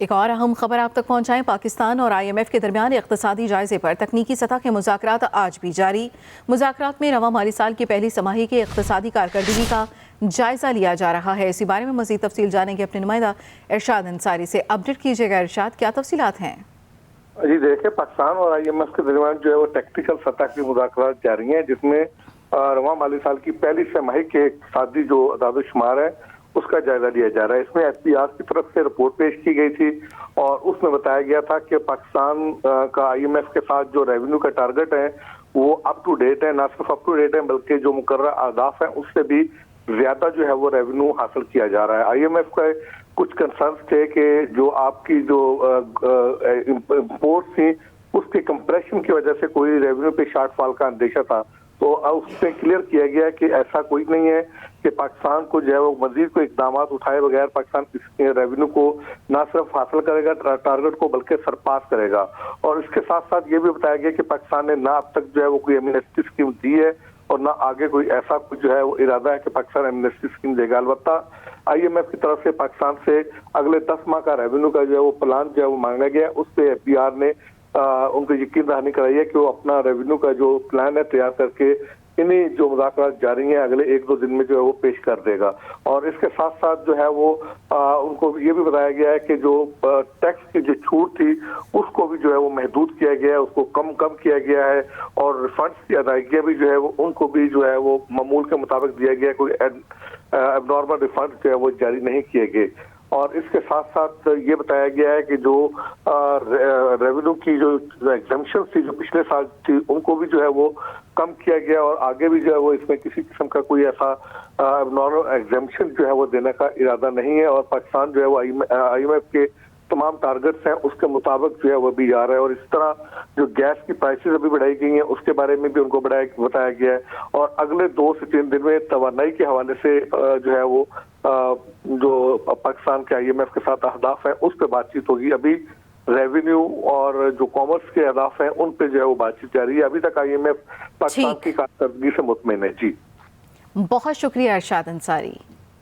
ایک اور اہم خبر آپ تک پہنچائیں۔ پاکستان اور IMF کے درمیان اقتصادی جائزے پر تکنیکی سطح کے مذاکرات آج بھی جاری۔ مذاکرات میں رواں مالی سال کی پہلی سماہی کے اقتصادی کارکردگی کا جائزہ لیا جا رہا ہے۔ اسی بارے میں مزید تفصیل جانیں گے اپنے نمائندہ ارشاد انصاری سے۔ اپڈیٹ کیجیے گا ارشاد، کیا تفصیلات ہیں؟ جی دیکھیں، پاکستان اور IMF کے درمیان جو ہے وہ ٹیکنیکل سطح کی مذاکرات جاری ہیں، جس میں رواں مالی سال کی پہلی سماہی کے اقتصادی جو اعداد و شمار ہے اس کا جائزہ لیا جا رہا ہے۔ اس میں SPR کی طرف سے رپورٹ پیش کی گئی تھی اور اس میں بتایا گیا تھا کہ پاکستان کا IMF کے ساتھ جو ریونیو کا ٹارگٹ ہے وہ اپ ٹو ڈیٹ ہے، نہ صرف اپ ٹو ڈیٹ ہے بلکہ جو مقررہ اہداف ہیں اس سے بھی زیادہ جو ہے وہ ریونیو حاصل کیا جا رہا ہے۔ IMF کا کچھ کنسرنس تھے کہ جو آپ کی جو امپورٹ تھی اس کے کمپریشن کی وجہ سے کوئی ریونیو پہ شارٹ فال کا اندیشہ تھا، تو اس میں کلیئر کیا گیا کہ ایسا کوئی نہیں ہے کہ پاکستان کو جو ہے وہ مزید کوئی اقدامات اٹھائے بغیر پاکستان اس ریونیو کو نہ صرف حاصل کرے گا ٹارگٹ کو بلکہ سرپاس کرے گا۔ اور اس کے ساتھ ساتھ یہ بھی بتایا گیا کہ پاکستان نے نہ اب تک جو ہے وہ کوئی ایمنسٹی اسکیم دی ہے اور نہ آگے کوئی ایسا کچھ جو ہے وہ ارادہ ہے کہ پاکستان ایمنسٹی اسکیم دے گا۔ البتہ IMF کی طرف سے پاکستان سے اگلے 10 ماہ کا ریونیو کا جو ہے وہ پلان جو ہے وہ مانگا گیا، اس پہ SPR نے ان کو یقین دہانی کرائی ہے کہ وہ اپنا ریونیو کا جو پلان ہے تیار کر کے انہیں جو مذاکرات جاری ہیں اگلے 1-2 دن میں جو ہے وہ پیش کر دے گا۔ اور اس کے ساتھ ساتھ جو ہے وہ ان کو یہ بھی بتایا گیا ہے کہ جو ٹیکس کی جو چھوٹ تھی اس کو بھی جو ہے وہ محدود کیا گیا ہے، اس کو کم کیا گیا ہے، اور ریفنڈس کی ادائیگیاں بھی جو ہے وہ ان کو بھی جو ہے وہ معمول کے مطابق دیا گیا ہے، کوئی اب نارمل ریفنڈ جو ہے وہ جاری نہیں کیے گئے۔ اور اس کے ساتھ ساتھ یہ بتایا گیا ہے کہ جو ریونیو کی جو ایگزمپشن تھی جو پچھلے سال تھی ان کو بھی جو ہے وہ کم کیا گیا، اور آگے بھی جو ہے وہ اس میں کسی قسم کا کوئی ایسا نارمل ایگزمپشن جو ہے وہ دینے کا ارادہ نہیں ہے، اور پاکستان جو ہے وہ IMF کے تمام ٹارگٹس ہیں اس کے مطابق جو ہے وہ بھی جا رہا ہے۔ اور اس طرح جو گیس کی پرائسز ابھی بڑھائی گئی ہیں اس کے بارے میں بھی ان کو بتایا گیا ہے، اور اگلے 2 سے 3 دن میں توانائی کے حوالے سے جو ہے وہ جو پاکستان کے IMF کے ساتھ اہداف ہیں اس پہ بات چیت ہوگی۔ ابھی ریونیو اور جو کامرس کے اہداف ہیں ان پہ جو ہے وہ بات چیت جاری ہے۔ ابھی تک IMF پاکستان کی کارکردگی سے مطمئن ہے۔ جی بہت شکریہ ارشاد انصاری۔